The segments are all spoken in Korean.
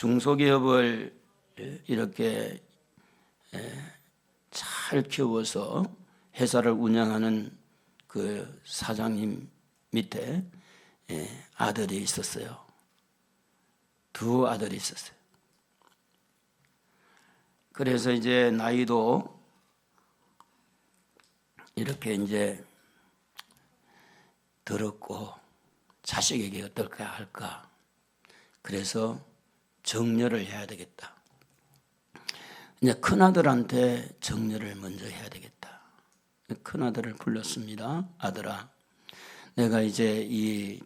중소기업을 이렇게 잘 키워서 회사를 운영하는 그 사장님 밑에 아들이 있었어요. 두 아들이 있었어요. 그래서 이제 나이도 이렇게 이제 들었고 자식에게 어떨까 할까. 그래서 정려를 해야 되겠다. 이제 큰아들한테 정려를 먼저 해야 되겠다. 큰아들을 불렀습니다. 아들아, 내가 이제 이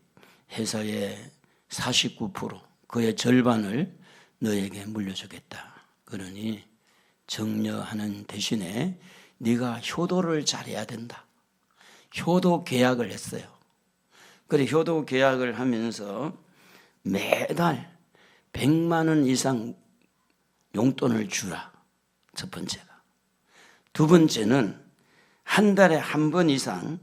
회사의 49%, 그의 절반을 너에게 물려주겠다. 그러니 정려하는 대신에 네가 효도를 잘해야 된다. 효도 계약을 했어요. 그래 효도 계약을 하면서 매달 100만 원 이상 용돈을 주라. 첫 번째가. 두 번째는 한 달에 한 번 이상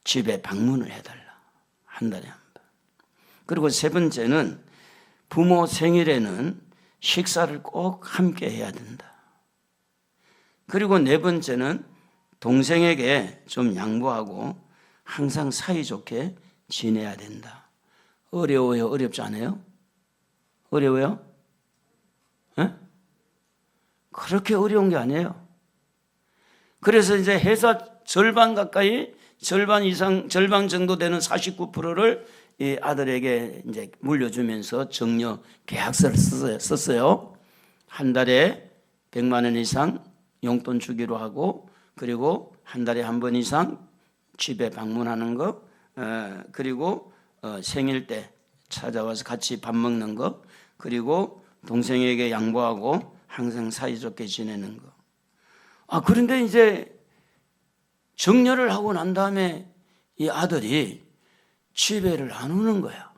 집에 방문을 해달라. 한 달에 한 번. 그리고 세 번째는 부모 생일에는 식사를 꼭 함께 해야 된다. 그리고 네 번째는 동생에게 좀 양보하고 항상 사이좋게 지내야 된다. 어려워요? 어렵지 않아요? 어려워요? 에? 그렇게 어려운 게 아니에요. 그래서 이제 회사 절반 가까이, 절반 이상, 절반 정도 되는 49%를 이 아들에게 이제 물려주면서 정려 계약서를 썼어요. 한 달에 100만 원 이상 용돈 주기로 하고, 그리고 한 달에 한 번 이상 집에 방문하는 거, 그리고 생일 때 찾아와서 같이 밥 먹는 거, 그리고 동생에게 양보하고 항상 사이좋게 지내는 거. 그런데 이제 정려를 하고 난 다음에 이 아들이 집에를 안 오는 거야.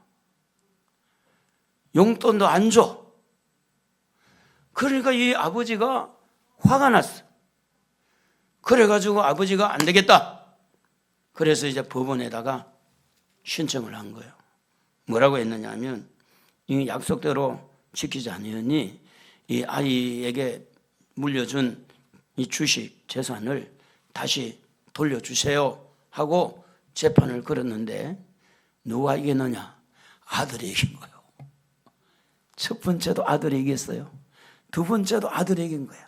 용돈도 안 줘. 그러니까 이 아버지가 화가 났어. 그래가지고 아버지가 안 되겠다. 그래서 이제 법원에다가 신청을 한 거예요. 뭐라고 했느냐 하면, 이 약속대로 지키지 않으니 이 아이에게 물려준 이 주식 재산을 다시 돌려주세요 하고 재판을 걸었는데 누가 이겼느냐? 아들이 이긴 거예요. 첫 번째도 아들이 이겼어요. 두 번째도 아들이 이긴 거예요.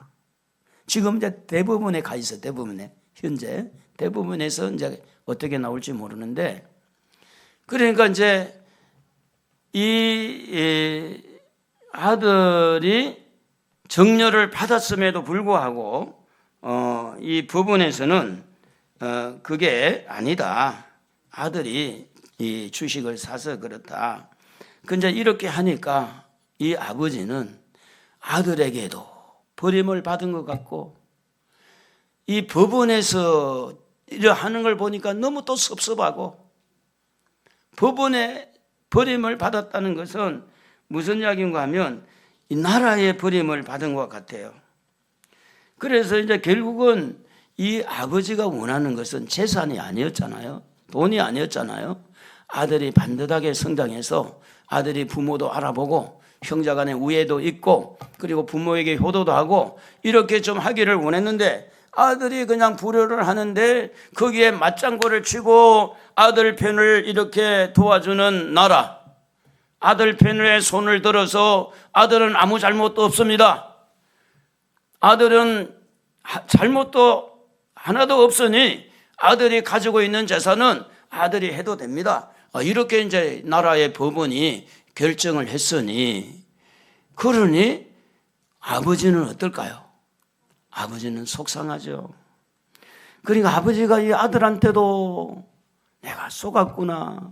지금 이제 대법원에 가 있어요. 대법원에. 현재 대법원에서 이제 어떻게 나올지 모르는데, 그러니까 이제 이 아들이 정려를 받았음에도 불구하고 이 법원에서는 그게 아니다. 아들이 이 주식을 사서 그렇다. 근데 이렇게 하니까 이 아버지는 아들에게도 버림을 받은 것 같고, 이 법원에서 이러 하는 걸 보니까 너무 또 섭섭하고, 법원에 버림을 받았다는 것은 무슨 이야기인가 하면 이 나라의 버림을 받은 것 같아요. 그래서 이제 결국은 이 아버지가 원하는 것은 재산이 아니었잖아요. 돈이 아니었잖아요. 아들이 반듯하게 성장해서 아들이 부모도 알아보고 형제간의 우애도 있고, 그리고 부모에게 효도도 하고 이렇게 좀 하기를 원했는데, 아들이 그냥 불효를 하는데 거기에 맞장구를 치고 아들 편을 이렇게 도와주는 나라, 아들 편에 손을 들어서 아들은 아무 잘못도 없습니다. 아들은 잘못도 하나도 없으니 아들이 가지고 있는 재산은 아들이 해도 됩니다. 이렇게 이제 나라의 법원이 결정을 했으니, 그러니 아버지는 어떨까요? 아버지는 속상하죠. 그러니까 아버지가 이 아들한테도 내가 속았구나.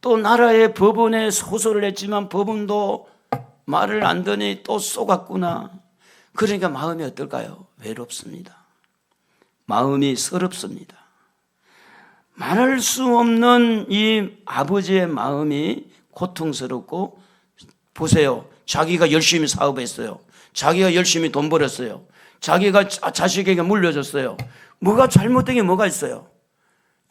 또 나라의 법원에 소송을 했지만 법원도 말을 안 듣니 또 속았구나. 그러니까 마음이 어떨까요? 외롭습니다. 마음이 서럽습니다. 말할 수 없는 이 아버지의 마음이 고통스럽고, 보세요. 자기가 열심히 사업했어요. 자기가 열심히 돈 벌었어요. 자기가 자식에게 물려줬어요. 뭐가 잘못된 게 뭐가 있어요?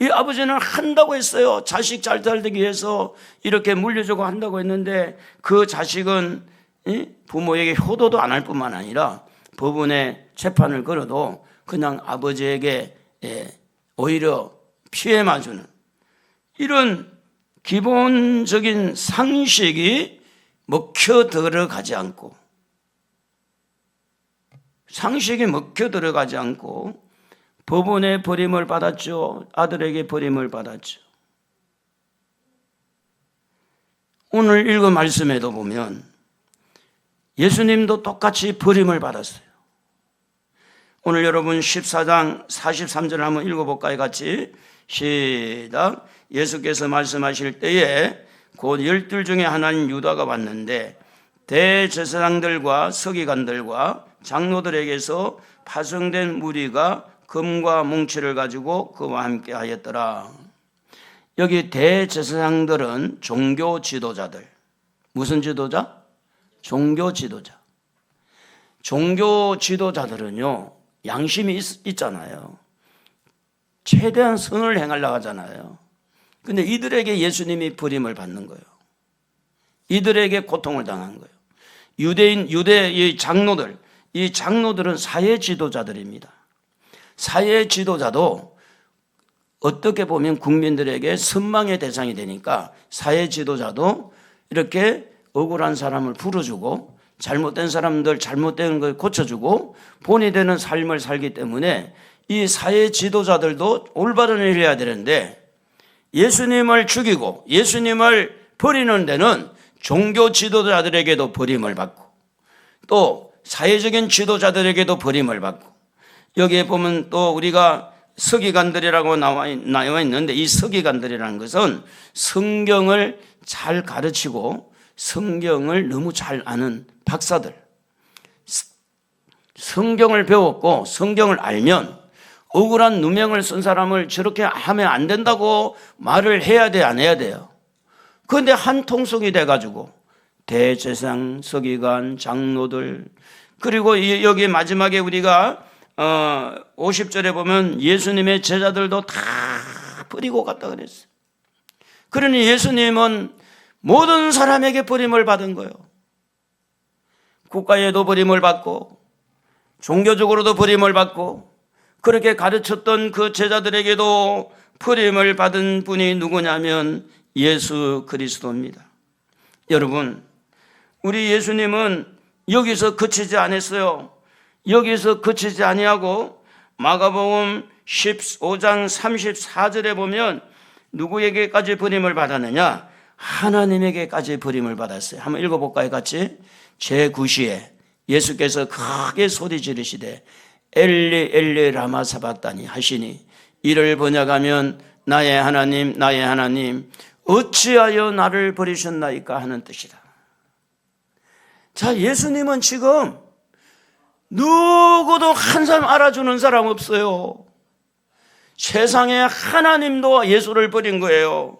이 아버지는 한다고 했어요. 자식 잘 살기 위해서 이렇게 물려주고 한다고 했는데 그 자식은 부모에게 효도도 안 할 뿐만 아니라 법원에 재판을 걸어도 그냥 아버지에게 오히려 피해만 주는 이런 기본적인 상식이 먹혀 들어가지 않고 법원에 버림을 받았죠. 아들에게 버림을 받았죠. 오늘 읽은 말씀에도 보면 예수님도 똑같이 버림을 받았어요. 오늘 여러분 14장 43절을 한번 읽어볼까요? 같이 시작. 예수께서 말씀하실 때에 곧 12 중에 하나인 유다가 왔는데 대제사장들과 서기관들과 장로들에게서 파송된 무리가 금과 뭉치를 가지고 그와 함께 하였더라. 여기 대제사장들은 종교 지도자들. 무슨 지도자? 종교 지도자. 종교 지도자들은요, 양심이 있잖아요. 최대한 선을 행하려고 하잖아요. 근데 이들에게 예수님이 버림을 받는 거예요. 이들에게 고통을 당한 거예요. 유대의 장로들, 이 장로들은 사회 지도자들입니다. 사회 지도자도 어떻게 보면 국민들에게 선망의 대상이 되니까 사회 지도자도 이렇게 억울한 사람을 풀어주고 잘못된 사람들 잘못된 걸 고쳐주고 본이 되는 삶을 살기 때문에 이 사회 지도자들도 올바른 일을 해야 되는데 예수님을 죽이고 예수님을 버리는 데는 종교 지도자들에게도 버림을 받고 또 사회적인 지도자들에게도 버림을 받고 여기에 보면 또 우리가 서기관들이라고 나와 있는데 이 서기관들이라는 것은 성경을 잘 가르치고 성경을 너무 잘 아는 박사들, 성경을 배웠고 성경을 알면 억울한 누명을 쓴 사람을 저렇게 하면 안 된다고 말을 해야 돼, 안 해야 돼요? 그런데 한 통속이 돼가지고 대제사장, 서기관, 장로들 그리고 여기 마지막에 우리가 50절에 보면 예수님의 제자들도 다 버리고 갔다 그랬어요. 그러니 예수님은 모든 사람에게 버림을 받은 거예요. 국가에도 버림을 받고 종교적으로도 버림을 받고 그렇게 가르쳤던 그 제자들에게도 버림을 받은 분이 누구냐면 예수 그리스도입니다. 여러분, 우리 예수님은 여기서 그치지 않았어요. 여기서 그치지 아니하고 마가복음 15장 34절에 보면 누구에게까지 버림을 받았느냐? 하나님에게까지 버림을 받았어요. 한번 읽어볼까요? 같이. 제9시에 예수께서 크게 소리 지르시되 엘리 엘리 라마 사박다니 하시니 이를 번역하면 나의 하나님 나의 하나님 어찌하여 나를 버리셨나이까 하는 뜻이다. 자, 예수님은 지금 누구도 한 사람 알아주는 사람 없어요. 세상에 하나님도 예수를 버린 거예요.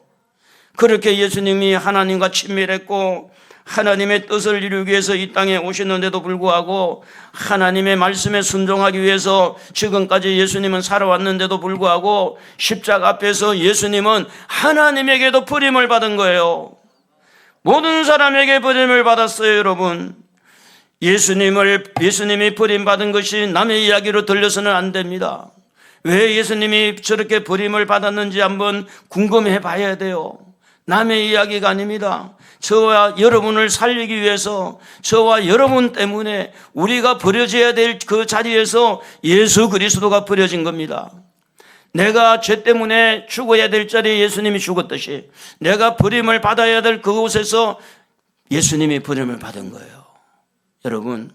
그렇게 예수님이 하나님과 친밀했고 하나님의 뜻을 이루기 위해서 이 땅에 오셨는데도 불구하고 하나님의 말씀에 순종하기 위해서 지금까지 예수님은 살아왔는데도 불구하고 십자가 앞에서 예수님은 하나님에게도 버림을 받은 거예요. 모든 사람에게 버림을 받았어요, 여러분. 예수님이 버림받은 것이 남의 이야기로 들려서는 안 됩니다. 왜 예수님이 저렇게 버림을 받았는지 한번 궁금해 봐야 돼요. 남의 이야기가 아닙니다. 저와 여러분을 살리기 위해서 저와 여러분 때문에 우리가 버려져야 될 그 자리에서 예수 그리스도가 버려진 겁니다. 내가 죄 때문에 죽어야 될 자리에 예수님이 죽었듯이 내가 버림을 받아야 될 그곳에서 예수님이 버림을 받은 거예요. 여러분,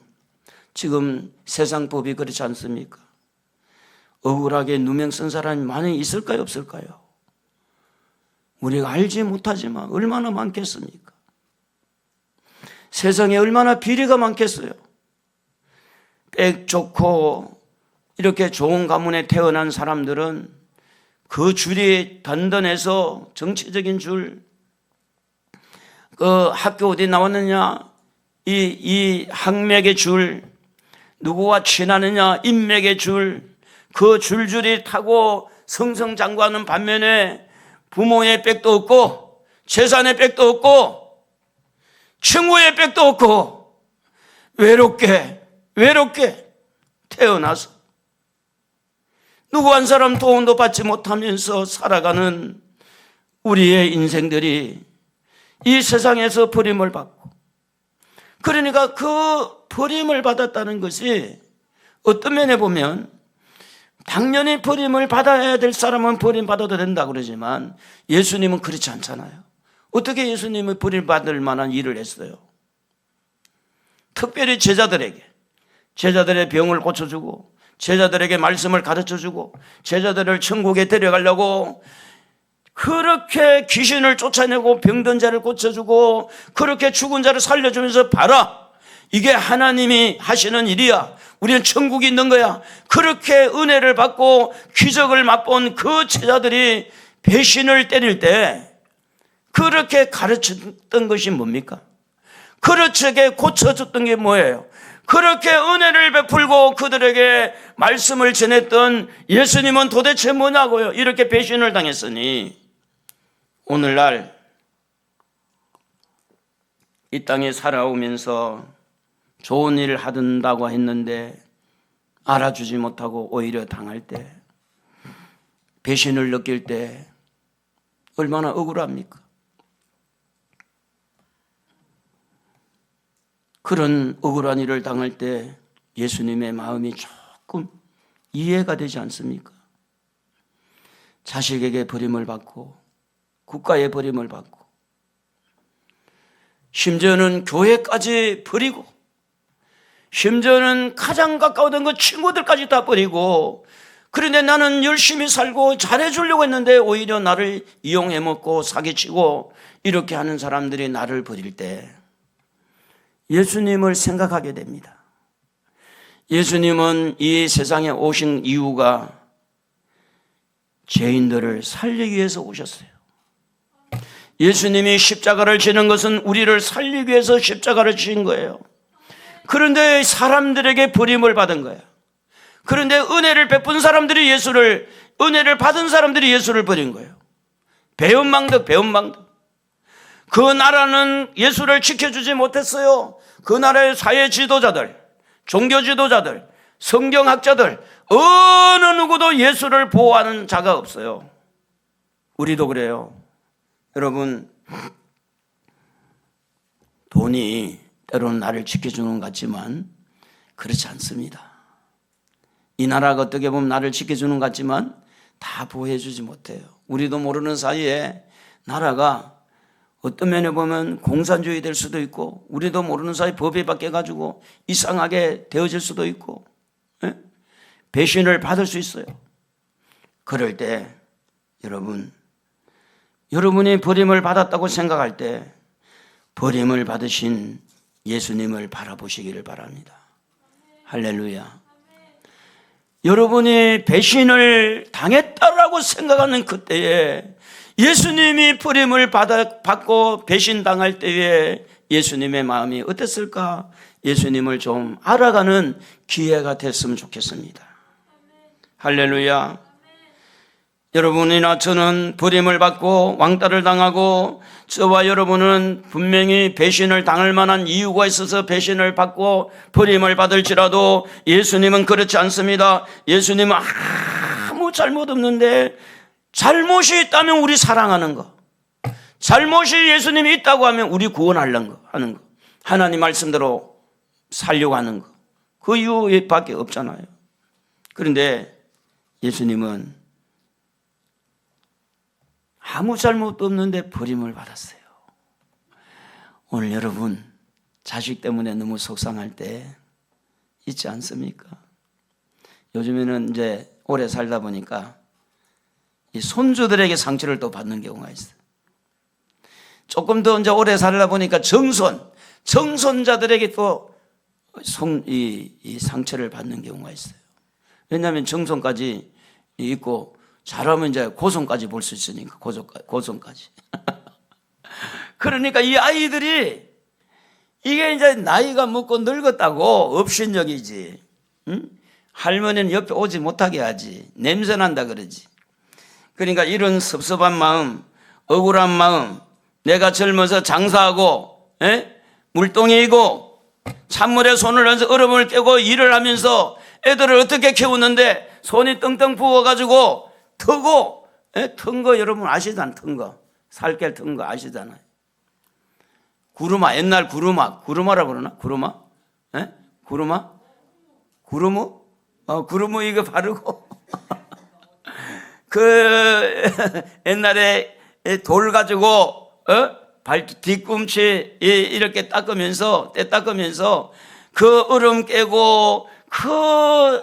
지금 세상 법이 그렇지 않습니까? 억울하게 누명 쓴 사람이 많이 있을까요, 없을까요? 우리가 알지 못하지만 얼마나 많겠습니까? 세상에 얼마나 비리가 많겠어요. 빽 좋고 이렇게 좋은 가문에 태어난 사람들은 그 줄이 단단해서 정치적인 줄, 그 학교 어디 나왔느냐, 이 학맥의 줄, 누구와 친하느냐, 인맥의 줄, 그 줄줄이 타고 승승장구하는 반면에 부모의 백도 없고 재산의 백도 없고 친구의 백도 없고 외롭게 태어나서 누구 한 사람 도움도 받지 못하면서 살아가는 우리의 인생들이 이 세상에서 버림을 받고, 그러니까 그 버림을 받았다는 것이 어떤 면에 보면 당연히 버림을 받아야 될 사람은 버림받아도 된다 그러지만 예수님은 그렇지 않잖아요. 어떻게 예수님은 버림받을 만한 일을 했어요? 특별히 제자들의 병을 고쳐주고 제자들에게 말씀을 가르쳐주고 제자들을 천국에 데려가려고 그렇게 귀신을 쫓아내고 병든 자를 고쳐주고 그렇게 죽은 자를 살려주면서 봐라, 이게 하나님이 하시는 일이야, 우리는 천국이 있는 거야, 그렇게 은혜를 받고 기적을 맛본 그 제자들이 배신을 때릴 때 그렇게 가르쳤던 것이 뭡니까? 그렇게 고쳐줬던 게 뭐예요? 그렇게 은혜를 베풀고 그들에게 말씀을 전했던 예수님은 도대체 뭐냐고요? 이렇게 배신을 당했으니 오늘날 이 땅에 살아오면서 좋은 일을 하든다고 했는데 알아주지 못하고 오히려 당할 때, 배신을 느낄 때 얼마나 억울합니까? 그런 억울한 일을 당할 때 예수님의 마음이 조금 이해가 되지 않습니까? 자식에게 버림을 받고 국가에 버림을 받고 심지어는 교회까지 버리고 심지어는 가장 가까웠던 그 친구들까지 다 버리고, 그런데 나는 열심히 살고 잘해주려고 했는데 오히려 나를 이용해먹고 사기치고 이렇게 하는 사람들이 나를 버릴 때 예수님을 생각하게 됩니다. 예수님은 이 세상에 오신 이유가 죄인들을 살리기 위해서 오셨어요. 예수님이 십자가를 지는 것은 우리를 살리기 위해서 십자가를 지신 거예요. 그런데 사람들에게 버림을 받은 거예요. 그런데 은혜를 베푼 사람들이 은혜를 받은 사람들이 예수를 버린 거예요. 배은망덕. 그 나라는 예수를 지켜주지 못했어요. 그 나라의 사회 지도자들, 종교 지도자들, 성경학자들 어느 누구도 예수를 보호하는 자가 없어요. 우리도 그래요. 여러분, 돈이 때로는 나를 지켜주는 것 같지만 그렇지 않습니다. 이 나라가 어떻게 보면 나를 지켜주는 것 같지만 다 보호해주지 못해요. 우리도 모르는 사이에 나라가 어떤 면에 보면 공산주의 될 수도 있고, 우리도 모르는 사이 법에 바뀌어가지고 이상하게 되어질 수도 있고, 배신을 받을 수 있어요. 그럴 때 여러분이 버림을 받았다고 생각할 때 버림을 받으신 예수님을 바라보시기를 바랍니다. 할렐루야. 여러분이 배신을 당했다라고 생각하는 그때에 예수님이 버림을 받고 배신당할 때에 예수님의 마음이 어땠을까? 예수님을 좀 알아가는 기회가 됐으면 좋겠습니다. 할렐루야. 여러분이나 저는 버림을 받고 왕따를 당하고, 저와 여러분은 분명히 배신을 당할 만한 이유가 있어서 배신을 받고 버림을 받을지라도 예수님은 그렇지 않습니다. 예수님은 아무 잘못 없는데 잘못이 있다면 우리 사랑하는 거, 잘못이 예수님이 있다고 하면 우리 구원하려는 거, 하는 거, 하나님 말씀대로 살려고 하는 거, 그 이유밖에 없잖아요. 그런데 예수님은 아무 잘못도 없는데 버림을 받았어요. 오늘 여러분 자식 때문에 너무 속상할 때 있지 않습니까? 요즘에는 이제 오래 살다 보니까 이 손주들에게 상처를 또 받는 경우가 있어요. 조금 더 이제 오래 살다 보니까 정손자들에게 또 이 상처를 받는 경우가 있어요. 왜냐하면 정손까지 있고 잘하면 이제 고손까지 볼 수 있으니까, 고손까지. 그러니까 이 아이들이 이게 이제 나이가 먹고 늙었다고 업신여기지. 응? 할머니는 옆에 오지 못하게 하지. 냄새 난다 그러지. 그러니까 이런 섭섭한 마음, 억울한 마음, 내가 젊어서 장사하고 물동이고 찬물에 손을 얹어 얼음을 깨고 일을 하면서 애들을 어떻게 키우는데 손이 떵떵 부어가지고 터고, 튼 거 여러분 아시잖아요. 튼 거, 살결 튼 거 아시잖아요. 구루마, 옛날 구루마라고 그러나? 구루마? 구루마? 구루무? 구루무 이거 바르고 그 옛날에 돌 가지고 발 뒤꿈치 이렇게 닦으면서 때 닦으면서 그 얼음 깨고 그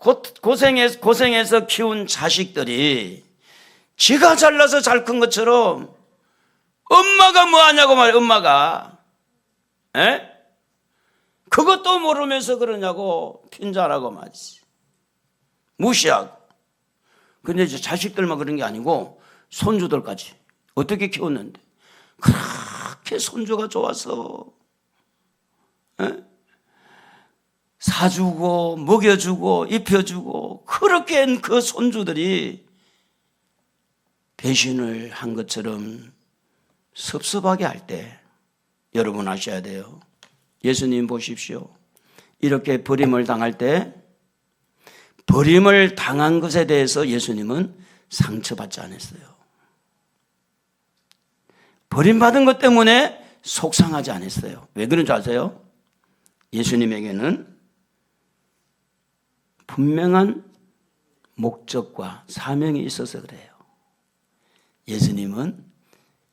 고생해서 키운 자식들이 지가 잘나서 잘 큰 것처럼 엄마가 뭐 하냐고 말이야. 엄마가 그것도 모르면서 그러냐고 핀잔하고 말이지. 무시하고. 근데 이제 자식들만 그런 게 아니고 손주들까지 어떻게 키웠는데 그렇게 손주가 좋아서 사주고 먹여주고 입혀주고 그렇게 그 손주들이 배신을 한 것처럼 섭섭하게 할 때 여러분 아셔야 돼요. 예수님 보십시오. 이렇게 버림을 당할 때 버림을 당한 것에 대해서 예수님은 상처받지 않았어요. 버림받은 것 때문에 속상하지 않았어요. 왜 그런 줄 아세요? 예수님에게는 분명한 목적과 사명이 있어서 그래요. 예수님은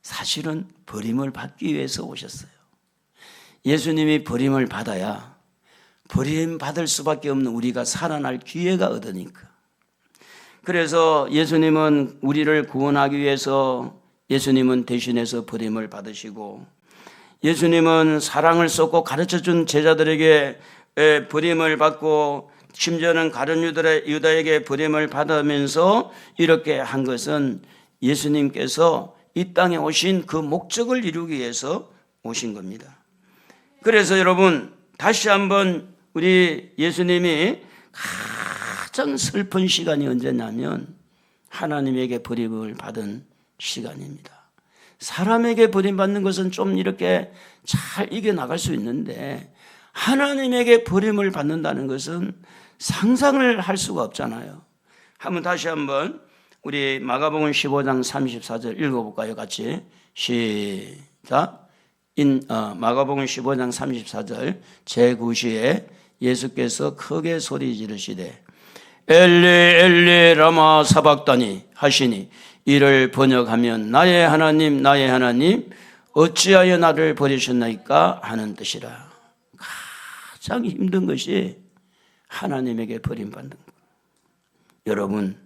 사실은 버림을 받기 위해서 오셨어요. 예수님이 버림을 받아야 버림받을 수밖에 없는 우리가 살아날 기회가 얻으니까. 그래서 예수님은 우리를 구원하기 위해서 예수님은 대신해서 버림을 받으시고 예수님은 사랑을 쏟고 가르쳐준 제자들에게 버림을 받고 심지어는 가룟 유다에게 버림을 받으면서 이렇게 한 것은 예수님께서 이 땅에 오신 그 목적을 이루기 위해서 오신 겁니다. 그래서 여러분 다시 한번 우리 예수님이 가장 슬픈 시간이 언제냐면 하나님에게 버림을 받은 시간입니다. 사람에게 버림받는 것은 좀 이렇게 잘 이겨나갈 수 있는데 하나님에게 버림을 받는다는 것은 상상을 할 수가 없잖아요. 다시 한번 우리 마가복음 15장 34절 읽어볼까요? 같이 시작. 마가복음 15장 34절 제9시에 예수께서 크게 소리 지르시되 엘리 엘리 라마 사박다니 하시니 이를 번역하면 나의 하나님 나의 하나님 어찌하여 나를 버리셨나이까 하는 뜻이라. 가장 힘든 것이 하나님에게 버림받는 것. 여러분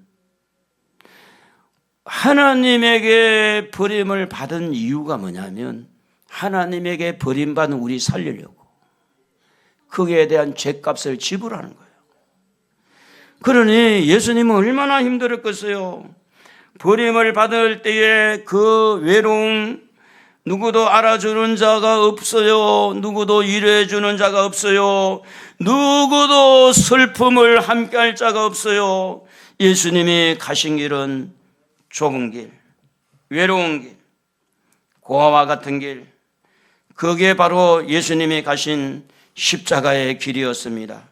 하나님에게 버림을 받은 이유가 뭐냐면 하나님에게 버림받은 우리 살리려고 거기에 대한 죗값을 지불하는 거예요. 그러니 예수님은 얼마나 힘들었겠어요. 버림을 받을 때에 그 외로움, 누구도 알아주는 자가 없어요. 누구도 위로해 주는 자가 없어요. 누구도 슬픔을 함께할 자가 없어요. 예수님이 가신 길은 좁은 길, 외로운 길, 고아와 같은 길, 그게 바로 예수님이 가신 십자가의 길이었습니다.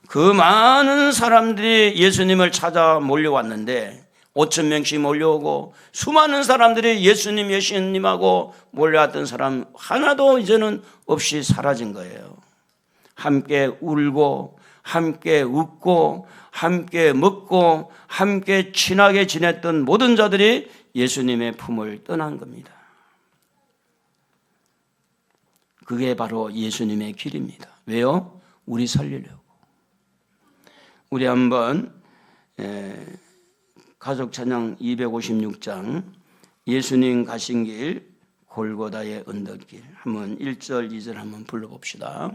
그 많은 사람들이 예수님을 찾아 몰려왔는데 5,000명씩 몰려오고 수많은 사람들이 예수님하고 몰려왔던 사람 하나도 이제는 없이 사라진 거예요. 함께 울고 함께 웃고 함께 먹고 함께 친하게 지냈던 모든 자들이 예수님의 품을 떠난 겁니다. 그게 바로 예수님의 길입니다. 왜요? 우리 살리려고. 우리 한번 가족 찬양 256장 예수님 가신 길 골고다의 언덕길 한번 1절 2절 한번 불러봅시다.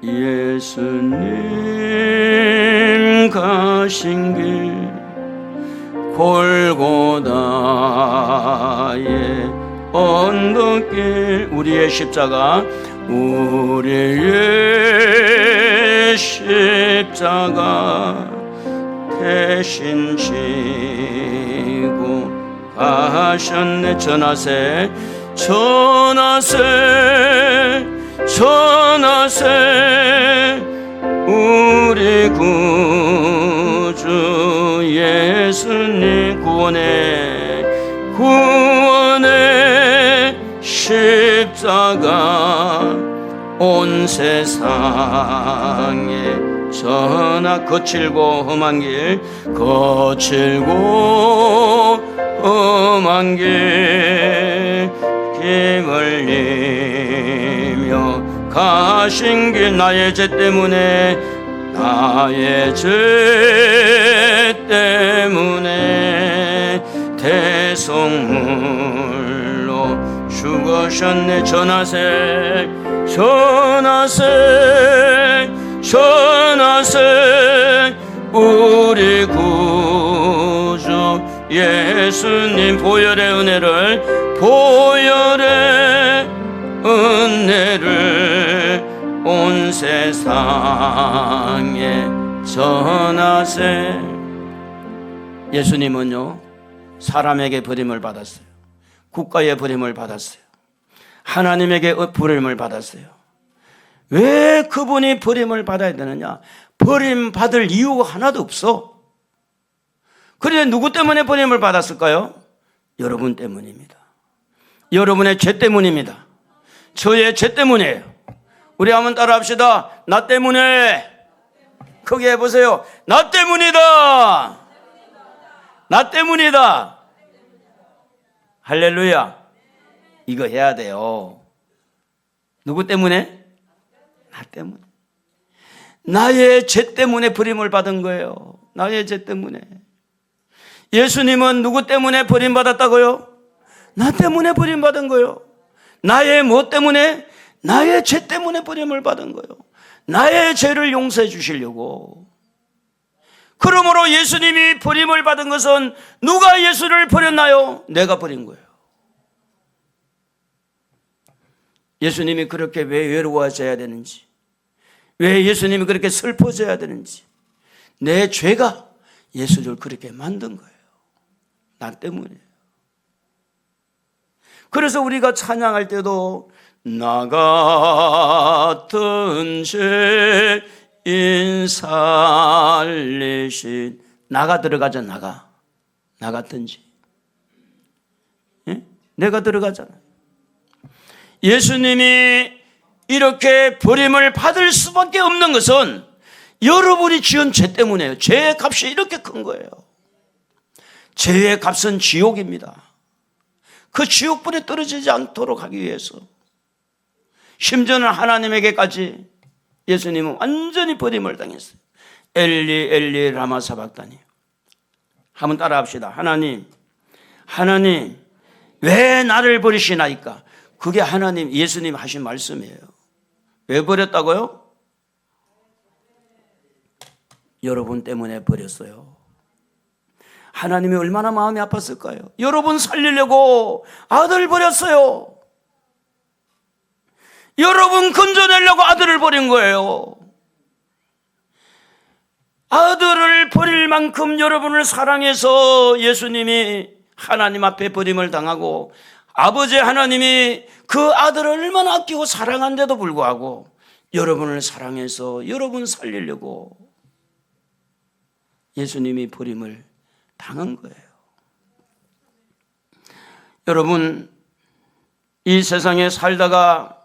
예수님 가신 길 골고다의 언덕길 우리의 십자가 우리의 십자가 대신 지고 가셨네. 전하세 전하세 전하세 우리 구주 예수님 구원의 십자가 온 세상에 전하 거칠고 험한 길 거칠고 험한 길 흘리며 가신 길 나의 죄 때문에 나의 죄 때문에 대속물로 죽으셨네. 전하세 전하세 전하세 우리 구주 예수님 보혈의 은혜를 보혈의 은혜를 온 세상에 전하세. 예수님은요 사람에게 버림을 받았어요. 국가의 버림을 받았어요. 하나님에게 버림을 받았어요. 왜 그분이 버림을 받아야 되느냐? 버림받을 이유가 하나도 없어. 그런데 누구 때문에 버림을 받았을까요? 여러분 때문입니다. 여러분의 죄 때문입니다. 저의 죄 때문이에요. 우리 한번 따라 합시다. 나 때문에. 크게 해보세요. 나 때문이다. 나 때문이다. 할렐루야. 이거 해야 돼요. 누구 때문에? 나 때문에. 나의 죄 때문에 버림을 받은 거예요. 나의 죄 때문에. 예수님은 누구 때문에 버림받았다고요? 나 때문에 버림받은 거예요. 나의 뭐 때문에? 나의 죄 때문에 버림을 받은 거예요. 나의 죄를 용서해 주시려고. 그러므로 예수님이 버림을 받은 것은 누가 예수를 버렸나요? 내가 버린 거예요. 예수님이 그렇게 왜 외로워져야 되는지, 왜 예수님이 그렇게 슬퍼져야 되는지, 내 죄가 예수를 그렇게 만든 거예요. 나 때문이에요. 그래서 우리가 찬양할 때도 나 같은 죄인 살리신, 나가 들어가죠. 나 같은지. 예? 내가 들어가잖아요. 예수님이 이렇게 버림을 받을 수밖에 없는 것은 여러분이 지은 죄 때문이에요. 죄의 값이 이렇게 큰 거예요. 죄의 값은 지옥입니다. 그 지옥불에 떨어지지 않도록 하기 위해서, 심지어는 하나님에게까지 예수님은 완전히 버림을 당했어요. 엘리 엘리 라마 사박다니. 한번 따라 합시다. 하나님 왜 나를 버리시나이까? 그게 하나님, 예수님 하신 말씀이에요. 왜 버렸다고요? 여러분 때문에 버렸어요. 하나님이 얼마나 마음이 아팠을까요? 여러분 살리려고 아들 버렸어요. 여러분 건져내려고 아들을 버린 거예요. 아들을 버릴 만큼 여러분을 사랑해서 예수님이 하나님 앞에 버림을 당하고, 아버지 하나님이 그 아들을 얼마나 아끼고 사랑한데도 불구하고 여러분을 사랑해서 여러분 살리려고 예수님이 버림을 당한 거예요. 여러분, 이 세상에 살다가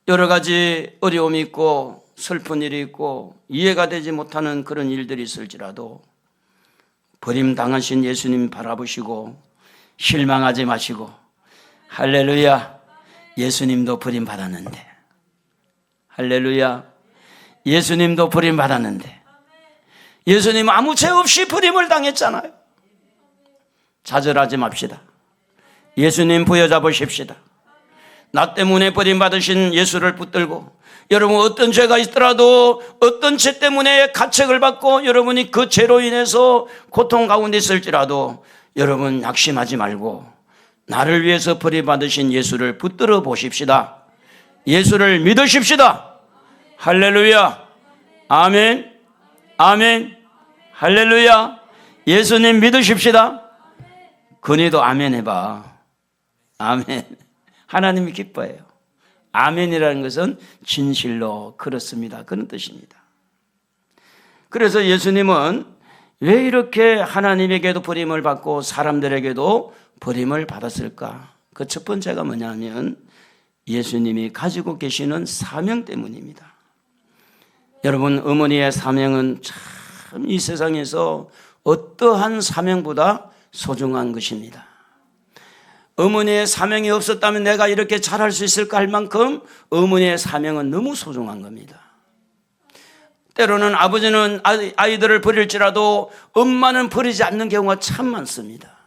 여러 가지 어려움이 있고 슬픈 일이 있고 이해가 되지 못하는 그런 일들이 있을지라도 버림당하신 예수님 바라보시고 실망하지 마시고, 할렐루야, 예수님도 버림받았는데, 할렐루야, 예수님도 버림받았는데, 예수님 아무 죄 없이 버림을 당했잖아요. 좌절하지 맙시다. 예수님 부여잡으십시다. 나 때문에 버림받으신 예수를 붙들고, 여러분 어떤 죄가 있더라도 어떤 죄 때문에 가책을 받고 여러분이 그 죄로 인해서 고통 가운데 있을지라도 여러분 낙심하지 말고 나를 위해서 버림받으신 예수를 붙들어 보십시다. 예수를 믿으십시다. 할렐루야. 아멘. 아멘. 할렐루야. 예수님 믿으십시다. 근이도 아멘 해봐. 아멘. 하나님이 기뻐해요. 아멘이라는 것은 진실로 그렇습니다, 그런 뜻입니다. 그래서 예수님은 왜 이렇게 하나님에게도 버림을 받고 사람들에게도 버림을 받았을까? 그 첫 번째가 뭐냐면 예수님이 가지고 계시는 사명 때문입니다. 여러분, 어머니의 사명은 참 이 세상에서 어떠한 사명보다 소중한 것입니다. 어머니의 사명이 없었다면 내가 이렇게 잘할 수 있을까 할 만큼 어머니의 사명은 너무 소중한 겁니다. 때로는 아버지는 아이들을 버릴지라도 엄마는 버리지 않는 경우가 참 많습니다.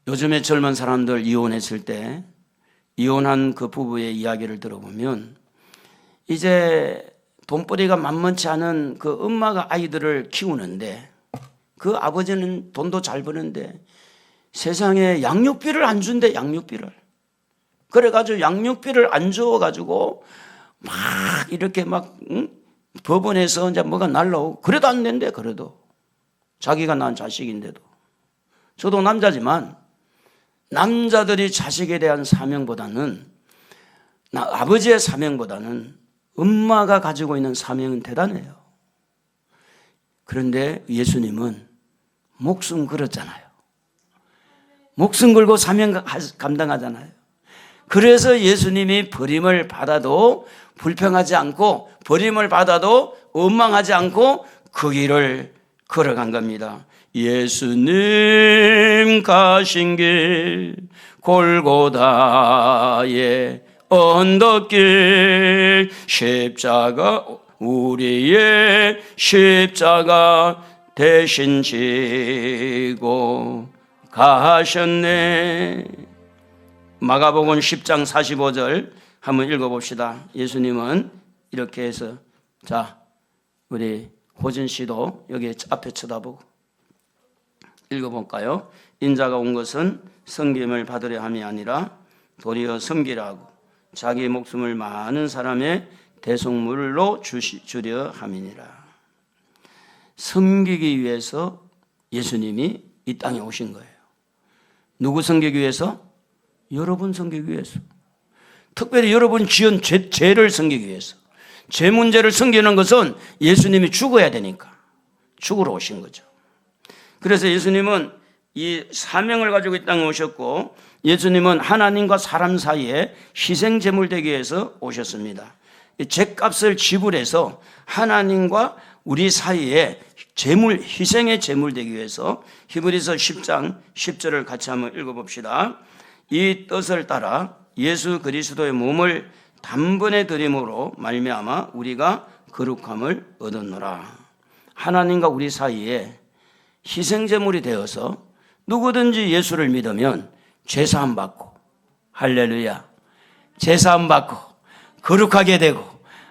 요즘에 젊은 사람들 이혼했을 때 이혼한 그 부부의 이야기를 들어보면 이제 돈벌이가 만만치 않은 그 엄마가 아이들을 키우는데 그 아버지는 돈도 잘 버는데 세상에 양육비를 안 준대. 양육비를. 그래가지고 양육비를 안 줘가지고 막 이렇게 막 법원에서 이제 뭐가 날라오고 그래도 안 된대. 그래도 자기가 낳은 자식인데도. 저도 남자지만 남자들이 자식에 대한 사명보다는 아버지의 사명보다는 엄마가 가지고 있는 사명은 대단해요. 그런데 예수님은 목숨 걸었잖아요. 목숨 걸고 사명 감당하잖아요. 그래서 예수님이 버림을 받아도 불평하지 않고 버림을 받아도 원망하지 않고 그 길을 걸어간 겁니다. 예수님 가신 길 골고다의 언덕길 십자가 우리의 십자가 대신 지고 가셨네. 마가복음 10장 45절 한번 읽어봅시다. 예수님은 이렇게 해서 자 우리 호진 씨도 여기 앞에 쳐다보고 읽어볼까요? 인자가 온 것은 섬김을 받으려 함이 아니라 도리어 섬기라 하고 자기 목숨을 많은 사람의 대속물로 주려 함이니라. 섬기기 위해서 예수님이 이 땅에 오신 거예요. 누구 섬기기 위해서? 여러분 섬기기 위해서. 특별히 여러분 지은 죄를 섬기기 위해서. 죄 문제를 섬기는 것은 예수님이 죽어야 되니까 죽으러 오신 거죠. 그래서 예수님은 이 사명을 가지고 이 땅에 오셨고 예수님은 하나님과 사람 사이에 희생 제물 되기 위해서 오셨습니다. 죄값을 지불해서 하나님과 우리 사이에 제물, 희생의 제물 되기 위해서 히브리서 10장 10절을 같이 한번 읽어봅시다. 이 뜻을 따라 예수 그리스도의 몸을 단번에 드림으로 말미암아 우리가 거룩함을 얻었노라. 하나님과 우리 사이에 희생제물이 되어서 누구든지 예수를 믿으면 죄사함 받고 할렐루야 죄사함 받고 거룩하게 되고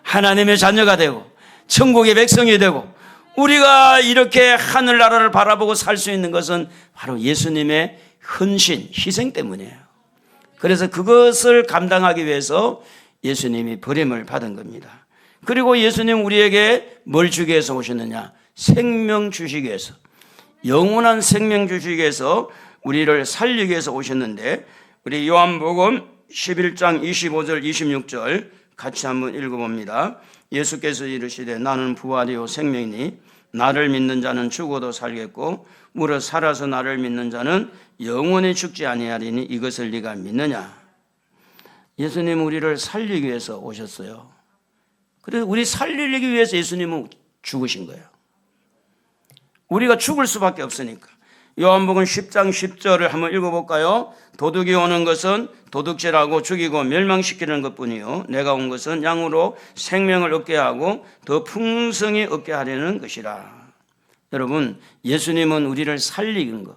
하나님의 자녀가 되고 천국의 백성이 되고 우리가 이렇게 하늘나라를 바라보고 살 수 있는 것은 바로 예수님의 헌신, 희생 때문이에요. 그래서 그것을 감당하기 위해서 예수님이 버림을 받은 겁니다. 그리고 예수님 우리에게 뭘 주기 위해서 오셨느냐? 생명 주시기 위해서, 영원한 생명 주시기 위해서 우리를 살리기 위해서 오셨는데 우리 요한복음 11장 25절 26절 같이 한번 읽어봅니다. 예수께서 이르시되 나는 부활이요 생명이니 나를 믿는 자는 죽어도 살겠고 무릇 살아서 나를 믿는 자는 영원히 죽지 아니하리니 이것을 네가 믿느냐. 예수님은 우리를 살리기 위해서 오셨어요. 그래서 우리 살리기 위해서 예수님은 죽으신 거예요. 우리가 죽을 수밖에 없으니까. 요한복음 10장 10절을 한번 읽어볼까요? 도둑이 오는 것은 도둑질하고 죽이고 멸망시키는 것뿐이요 내가 온 것은 양으로 생명을 얻게 하고 더 풍성히 얻게 하려는 것이라. 여러분, 예수님은 우리를 살리는 거,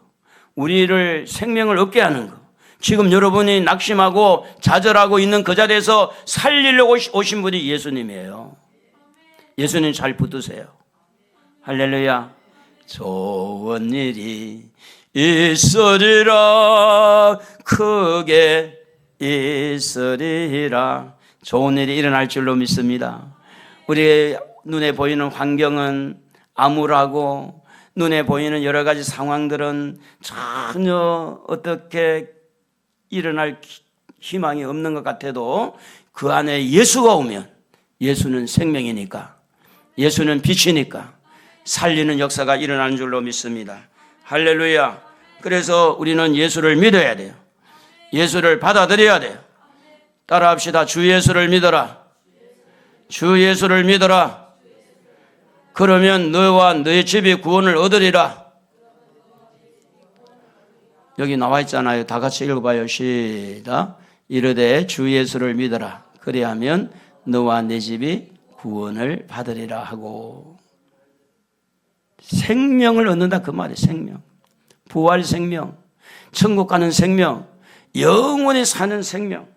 우리를 생명을 얻게 하는 거. 지금 여러분이 낙심하고 좌절하고 있는 그 자리에서 살리려고 오신 분이 예수님이에요. 예수님 잘 붙드세요. 할렐루야. 좋은 일이 있으리라 크게 있으리라 좋은 일이 일어날 줄로 믿습니다. 우리의 눈에 보이는 환경은 암울하고 눈에 보이는 여러 가지 상황들은 전혀 어떻게 일어날 희망이 없는 것 같아도 그 안에 예수가 오면, 예수는 생명이니까, 예수는 빛이니까 살리는 역사가 일어나는 줄로 믿습니다. 할렐루야. 그래서 우리는 예수를 믿어야 돼요. 예수를 받아들여야 돼요. 따라합시다. 주 예수를 믿어라. 주 예수를 믿어라. 그러면 너와 너의 집이 구원을 얻으리라. 여기 나와 있잖아요. 다 같이 읽어봐요. 시작. 이르되 주 예수를 믿어라. 그리하면 너와 내 집이 구원을 받으리라 하고. 생명을 얻는다 그 말이에요. 생명. 부활 생명. 천국 가는 생명. 영원히 사는 생명.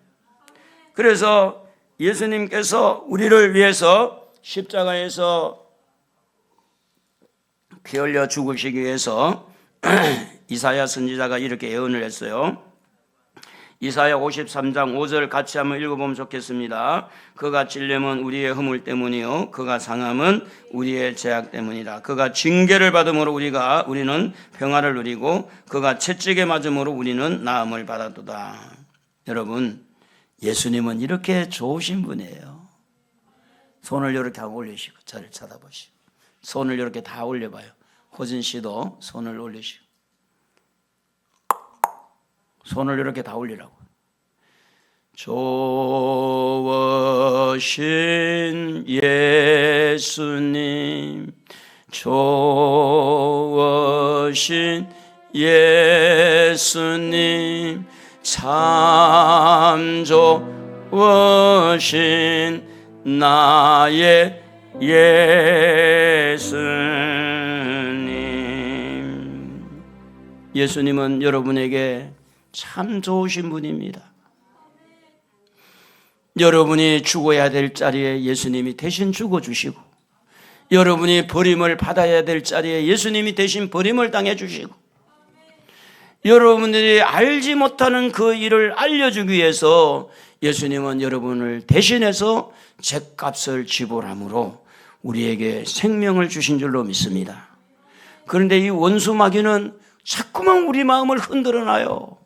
그래서 예수님께서 우리를 위해서 십자가에서 피 흘려 죽으시기 위해서 이사야 선지자가 이렇게 예언을 했어요. 이사야 53장 5절 같이 한번 읽어보면 좋겠습니다. 그가 찔림은 우리의 허물 때문이요 그가 상함은 우리의 죄악 때문이라. 그가 징계를 받음으로 우리는 평화를 누리고 그가 채찍에 맞음으로 우리는 나음을 받았도다. 여러분, 예수님은 이렇게 좋으신 분이에요. 손을 이렇게 하고 올리시고 저를 쳐다보시고 손을 이렇게 다 올려봐요. 호진 씨도 손을 올리시고 손을 이렇게 다 올리라고. 좋으신 예수님, 좋으신 예수님, 참 좋으신 나의 예수님. 예수님은 여러분에게 참 좋으신 분입니다. 여러분이 죽어야 될 자리에 예수님이 대신 죽어주시고, 여러분이 버림을 받아야 될 자리에 예수님이 대신 버림을 당해주시고, 여러분들이 알지 못하는 그 일을 알려주기 위해서 예수님은 여러분을 대신해서 죗값을 지불함으로 우리에게 생명을 주신 줄로 믿습니다. 그런데 이 원수 마귀는 자꾸만 우리 마음을 흔들어놔요.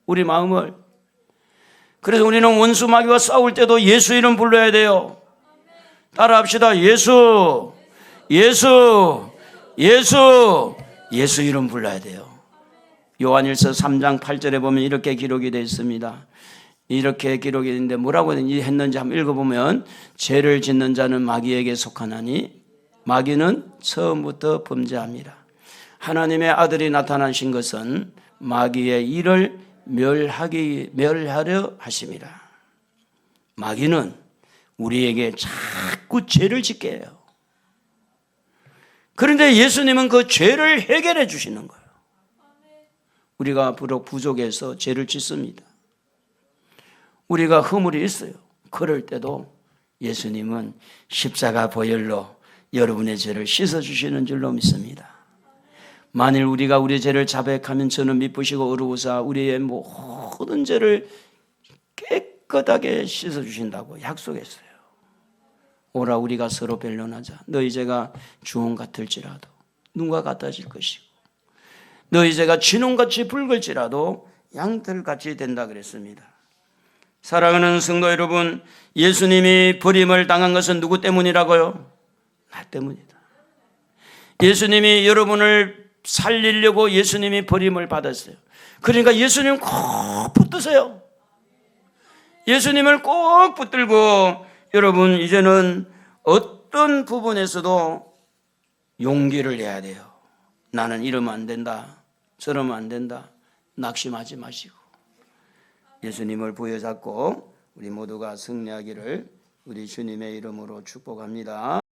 우리 마음을. 그래서 우리는 원수 마귀와 싸울 때도 예수 이름 불러야 돼요. 따라합시다. 예수, 예수, 예수, 예수 이름 불러야 돼요. 요한일서 3장 8절에 보면 이렇게 기록이 되어 있습니다. 이렇게 기록이 있는데 뭐라고 했는지 한번 읽어보면, 죄를 짓는 자는 마귀에게 속하나니 마귀는 처음부터 범죄합니다. 하나님의 아들이 나타나신 것은 마귀의 일을 멸하려 하심이라. 마귀는 우리에게 자꾸 죄를 짓게 해요. 그런데 예수님은 그 죄를 해결해 주시는 거예요. 우리가 비록 부족해서 죄를 짓습니다. 우리가 허물이 있어요. 그럴 때도 예수님은 십자가 보혈로 여러분의 죄를 씻어주시는 줄로 믿습니다. 만일 우리가 우리 죄를 자백하면 저는 미쁘시고 의로우사 우리의 모든 죄를 깨끗하게 씻어주신다고 약속했어요. 오라 우리가 서로 변론하자. 너희 죄가 주홍 같을지라도 눈과 같아질 것이고 너희 죄가 진홍같이 붉을지라도 양털같이 된다 그랬습니다. 사랑하는 성도 여러분, 예수님이 버림을 당한 것은 누구 때문이라고요? 나 때문이다. 예수님이 여러분을 살리려고 예수님이 버림을 받았어요. 그러니까 예수님 꼭 붙드세요. 예수님을 꼭 붙들고 여러분 이제는 어떤 부분에서도 용기를 내야 돼요. 나는 이러면 안 된다. 저러면 안 된다. 낙심하지 마시고 예수님을 부여잡고 우리 모두가 승리하기를 우리 주님의 이름으로 축복합니다.